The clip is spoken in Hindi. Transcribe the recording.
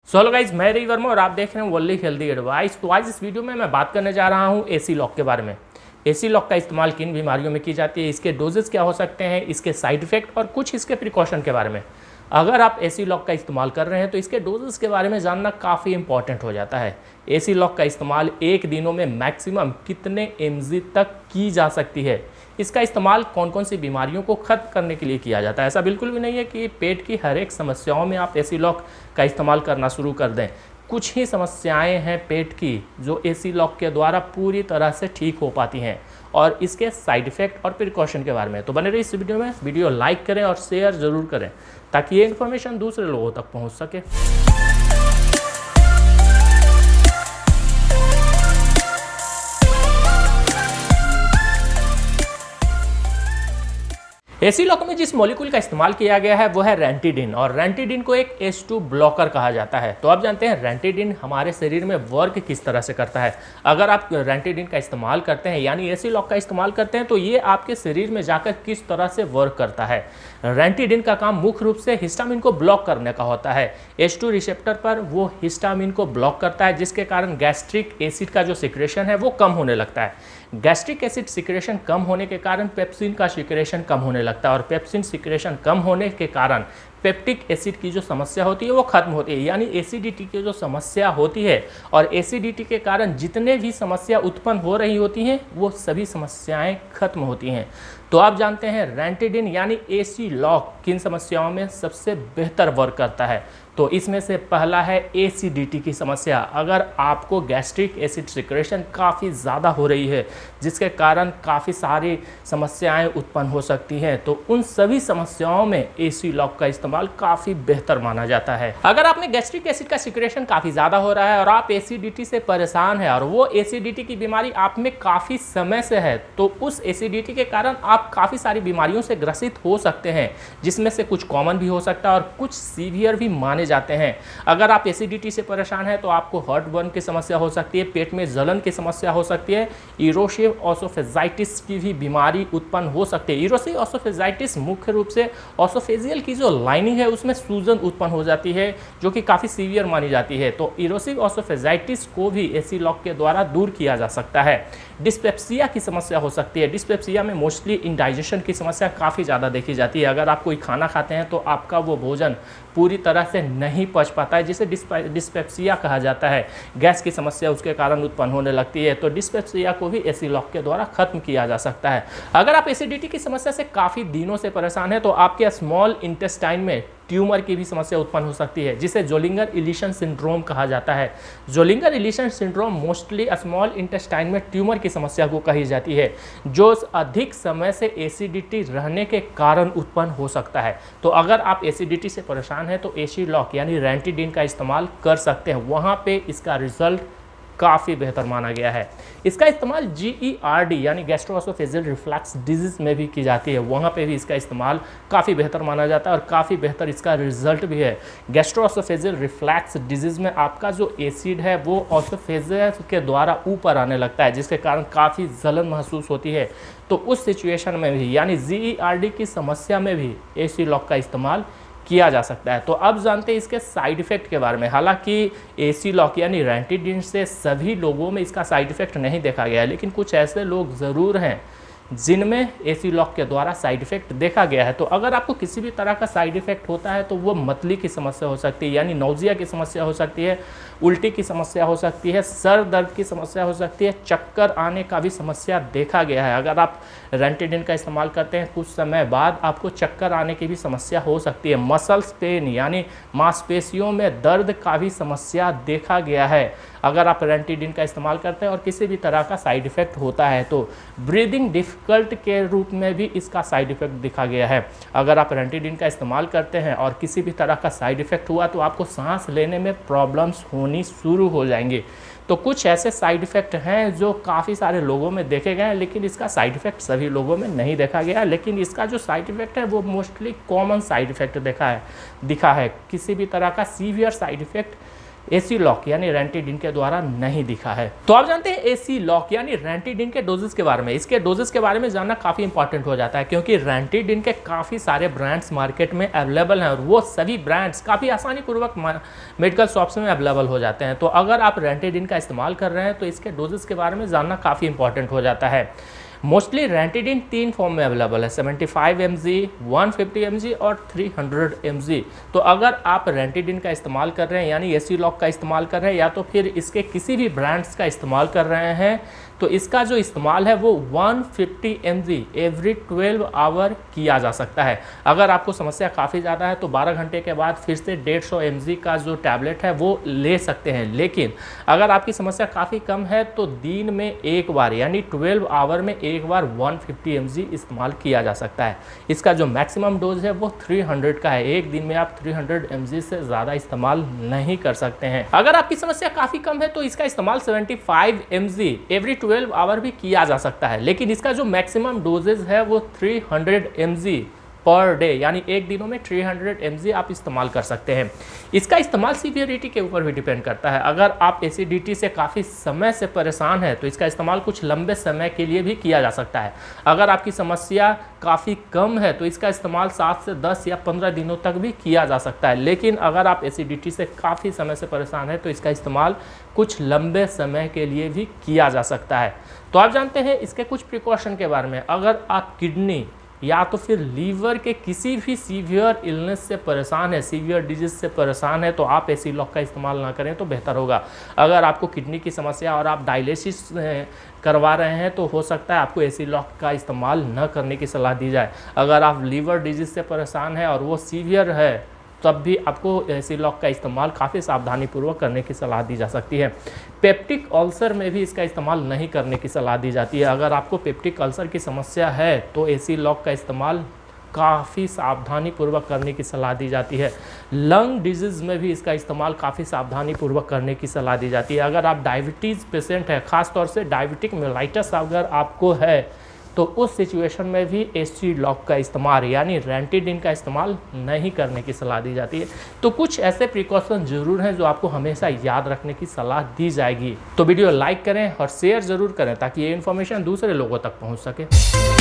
हेलो गाइज, मैं रवि वर्मा और आप देख रहे हैं ओनली हेल्दी एडवाइस। तो आज इस वीडियो में मैं बात करने जा रहा हूं एसी लॉक के बारे में। एसी लॉक का इस्तेमाल किन बीमारियों में की जाती है, इसके डोजेस क्या हो सकते हैं, इसके साइड इफेक्ट और कुछ इसके प्रिकॉशन के बारे में। अगर आप एसी लॉक का इस्तेमाल कर रहे हैं तो इसके डोजेस के बारे में जानना काफ़ी इंपॉर्टेंट हो जाता है। एसी लॉक का इस्तेमाल एक दिनों में मैक्सिमम कितने mg तक की जा सकती है, इसका इस्तेमाल कौन कौन सी बीमारियों को खत्म करने के लिए किया जाता है। ऐसा बिल्कुल भी नहीं है कि पेट की हर एक समस्याओं में आप एसी लॉक का इस्तेमाल करना शुरू कर दें। कुछ ही समस्याएं हैं पेट की जो एसी लॉक के द्वारा पूरी तरह से ठीक हो पाती हैं, और इसके साइड इफ़ेक्ट और प्रिकॉशन के बारे में। तो बने रहिए इस वीडियो में। वीडियो लाइक करें और शेयर ज़रूर करें ताकि ये इन्फॉर्मेशन दूसरे लोगों तक पहुँच सके। एसी लॉक में जिस मॉलिक्यूल का इस्तेमाल किया गया है वो है रेंटिडिन, और रेंटिडिन को एक H2 ब्लॉकर कहा जाता है। तो आप जानते हैं रेंटिडिन हमारे शरीर में वर्क किस तरह से करता है। अगर आप रेंटिडिन का इस्तेमाल करते हैं यानी एसी लॉक का इस्तेमाल करते हैं तो ये आपके शरीर में जाकर किस तरह से वर्क करता है। रेंटिडिन का काम मुख्य रूप से हिस्टामिन को ब्लॉक करने का होता है। H2 रिसेप्टर पर वो हिस्टामिन को ब्लॉक करता है, जिसके कारण गैस्ट्रिक एसिड का जो सिक्रेशन है वो कम होने लगता है। गैस्ट्रिक एसिड सिक्रेशन कम होने के कारण पेप्सिन का सिक्रेशन कम होने लगता है, और पेप्सिन सिक्रेशन कम होने के कारण पेप्टिक एसिड की जो समस्या होती है वो खत्म होती है। यानी एसिडिटी की जो समस्या होती है, और एसिडिटी के कारण जितने भी समस्या उत्पन्न हो रही होती हैं वो सभी समस्याएं खत्म होती हैं। तो आप जानते हैं रेंटिडिन यानी एसी लॉक किन समस्याओं में सबसे बेहतर वर्क करता है। तो इसमें से पहला है एसिडिटी की समस्या। अगर आपको गैस्ट्रिक एसिड सिक्रेशन काफ़ी ज़्यादा हो रही है जिसके कारण काफ़ी सारी समस्याएं उत्पन्न हो सकती हैं, तो उन सभी समस्याओं में एसी लॉक का इस्तेमाल काफ़ी बेहतर माना जाता है। अगर आप में गैस्ट्रिक एसिड का सिक्रेशन काफ़ी ज़्यादा हो रहा है और आप एसिडिटी से परेशान हैं और वो एसिडिटी की बीमारी आप में काफ़ी समय से है, तो उस एसिडिटी के कारण आप काफ़ी सारी बीमारियों से ग्रसित हो सकते हैं, जिसमें से कुछ कॉमन भी हो सकता है और कुछ सीवियर भी माने जाते हैं। अगर आप एसिडिटी से परेशान हैं तो आपको हार्ट बर्न की समस्या हो सकती है, पेट में जलन की समस्या हो सकती है, इरोसिव ऑसोफेजाइटिस की भी बीमारी उत्पन्न हो सकती है। इरोसिव ऑसोफेजाइटिस मुख्य रूप से ऑसोफेजियल की जो लाइनिंग है उसमें सूजन उत्पन्न हो जाती है, जो कि काफ़ी सीवियर मानी जाती है। तो इरोसिव ऑसोफेजाइटिस को भी एसी लॉक के द्वारा दूर किया जा सकता है। डिस्पेप्सिया की समस्या हो सकती है। डिस्पेप्सिया में मोस्टली इंडाइजेशन की समस्या काफ़ी ज़्यादा देखी जाती है। अगर आप कोई खाना खाते हैं तो आपका वो भोजन पूरी तरह से नहीं पच पाता है, जिसे डिस्पेप्सिया कहा जाता है। गैस की समस्या उसके कारण उत्पन्न होने लगती है। तो डिस्पेप्सिया को भी एसी लॉक के द्वारा खत्म किया जा सकता है। अगर आप एसिडिटी की समस्या से काफ़ी दिनों से परेशान हैं तो आपके स्मॉल इंटेस्टाइन में ट्यूमर की भी समस्या उत्पन्न हो सकती है, जिसे जोलिंगर इलिशन सिंड्रोम कहा जाता है। Zollinger Ellison syndrome mostly small intestine में ट्यूमर की समस्या को कही जाती है, जो अधिक समय से एसिडिटी रहने के कारण उत्पन्न हो सकता है। तो अगर आप एसिडिटी से परेशान हैं तो एसी लॉक यानी रेंटिडिन का इस्तेमाल कर सकते हैं। वहाँ पे इसका रिजल्ट काफ़ी बेहतर माना गया है। इसका इस्तेमाल GERD यानी गैस्ट्रोएसोफेजियल रिफ्लक्स डिजीज में भी की जाती है। वहाँ पे भी इसका इस्तेमाल काफ़ी बेहतर माना जाता है और काफ़ी बेहतर इसका रिजल्ट भी है। गैस्ट्रोएसोफेजियल रिफ्लक्स डिजीज में आपका जो एसिड है वो ऑसोफेजियल के द्वारा ऊपर आने लगता है, जिसके कारण काफ़ी जलन महसूस होती है। तो उस सिचुएशन में भी यानी GERD की समस्या में भी एसी लॉक का इस्तेमाल किया जा सकता है। तो अब जानते हैं इसके साइड इफ़ेक्ट के बारे में। हालांकि एसी लॉक यानी रेंटिडिन से सभी लोगों में इसका साइड इफ़ेक्ट नहीं देखा गया है, लेकिन कुछ ऐसे लोग ज़रूर हैं जिनमें एसी लॉक के द्वारा साइड इफ़ेक्ट देखा गया है। तो अगर आपको किसी भी तरह का साइड इफ़ेक्ट होता है तो वो मतली की समस्या हो सकती है, यानी नौजिया की समस्या हो सकती है, उल्टी की समस्या हो सकती है, सर दर्द की समस्या हो सकती है, चक्कर आने का भी समस्या देखा गया है। अगर आप रेंटिडिन का इस्तेमाल करते हैं कुछ समय बाद आपको चक्कर आने की भी समस्या हो सकती है। मसल्स पेन यानी मांसपेशियों में दर्द का भी समस्या देखा गया है अगर आप रेंटिडिन का इस्तेमाल करते हैं और किसी भी तरह का साइड इफ़ेक्ट होता है। तो ब्रीदिंग डिफ़िकल्ट के रूप में भी इसका साइड इफ़ेक्ट दिखा गया है। अगर आप रेंटिडिन का इस्तेमाल करते हैं और किसी भी तरह का साइड इफ़ेक्ट हुआ तो आपको सांस लेने में प्रॉब्लम्स होनी शुरू हो जाएंगी। तो कुछ ऐसे साइड इफ़ेक्ट हैं जो काफ़ी सारे लोगों में देखे गए हैं, लेकिन इसका साइड इफ़ेक्ट सभी लोगों में नहीं देखा गया। लेकिन इसका जो साइड इफ़ेक्ट है वो मोस्टली कॉमन साइड इफ़ेक्ट दिखा है। किसी भी तरह का severe side effect AC lock यानी रेंटिडिन के द्वारा नहीं दिखा है। तो आप जानते हैं एसी लॉक यानी रेंटिडिन के डोजेस के बारे में। इसके डोजेस के बारे में जानना काफ़ी इंपॉर्टेंट हो जाता है, क्योंकि रेंटिडिन के काफ़ी सारे ब्रांड्स मार्केट में अवेलेबल हैं और वो सभी ब्रांड्स काफ़ी आसानी पूर्वक मेडिकल शॉप्स में अवेलेबल हो जाते हैं। तो अगर आप रेंटिडिन का इस्तेमाल कर रहे हैं तो इसके डोजेस के बारे में जानना काफ़ी इंपॉर्टेंट हो जाता है। मोस्टली रेंटिडिन 3 फॉर्म में अवेलेबल है, 75 mg, 150 mg और 300 mg। तो अगर आप रेंटिडिन का इस्तेमाल कर रहे हैं यानी एसी लॉक का इस्तेमाल कर रहे हैं या तो फिर इसके किसी भी ब्रांड्स का इस्तेमाल कर रहे हैं, तो इसका जो इस्तेमाल है वो 150 mg एवरी 12 आवर किया जा सकता है। अगर आपको समस्या काफ़ी ज़्यादा है तो 12 घंटे के बाद फिर से 150 mg का जो टैबलेट है वो ले सकते हैं। लेकिन अगर आपकी समस्या काफ़ी कम है तो दिन में एक बार यानी 12 आवर में एक बार 150 mg इस्तेमाल किया जा सकता है। इसका जो मैक्सिमम डोज है वो 300 का है। एक दिन में आप 300 mg से ज़्यादा इस्तेमाल नहीं कर सकते हैं। अगर आपकी समस्या काफ़ी कम है तो इसका इस्तेमाल 75 mg एवरी 12 आवर भी किया जा सकता है, लेकिन इसका जो मैक्सिमम डोजेज है वो 300 mg पर डे यानी एक दिनों में 300 mg आप इस्तेमाल कर सकते हैं। इसका इस्तेमाल सीवियरिटी के ऊपर भी डिपेंड करता है। अगर आप एसिडिटी से काफ़ी समय से परेशान है तो इसका इस्तेमाल कुछ लंबे समय के लिए भी किया जा सकता है। अगर आपकी समस्या काफ़ी कम है तो इसका इस्तेमाल 7 से 10 या 15 दिनों तक भी किया जा सकता है। लेकिन अगर आप एसिडिटी से काफ़ी समय से परेशान है तो इसका इस्तेमाल कुछ लंबे समय के लिए भी किया जा सकता है। तो आप जानते हैं इसके कुछ प्रिकॉशन के बारे में। अगर आप किडनी या तो फिर लीवर के किसी भी सीवियर इलनेस से परेशान है, सीवियर डिजीज से परेशान है, तो आप एसी लॉक का इस्तेमाल ना करें तो बेहतर होगा। अगर आपको किडनी की समस्या और आप डायलिसिस करवा रहे हैं तो हो सकता है आपको एसी लॉक का इस्तेमाल न करने की सलाह दी जाए। अगर आप लीवर डिजीज से परेशान है और वो सीवियर है तब भी आपको एसी लॉक का इस्तेमाल काफ़ी सावधानीपूर्वक करने की सलाह दी जा सकती है। पेप्टिक अल्सर में भी इसका इस्तेमाल नहीं करने की सलाह दी जाती है। अगर आपको पेप्टिक अल्सर की समस्या है तो एसी लॉक का इस्तेमाल काफ़ी सावधानीपूर्वक करने की सलाह दी जाती है। लंग डिजीज़ में भी इसका इस्तेमाल काफ़ी सावधानीपूर्वक करने की सलाह दी जाती है। अगर आप डायबिटीज़ पेशेंट है, ख़ासतौर से डायबिटिक मेलाइटस अगर आपको है तो उस सिचुएशन में भी एसी लॉक का इस्तेमाल यानी रेंटिडिन का इस्तेमाल नहीं करने की सलाह दी जाती है। तो कुछ ऐसे प्रिकॉशन जरूर हैं जो आपको हमेशा याद रखने की सलाह दी जाएगी। तो वीडियो लाइक करें और शेयर ज़रूर करें ताकि ये इन्फॉर्मेशन दूसरे लोगों तक पहुंच सके।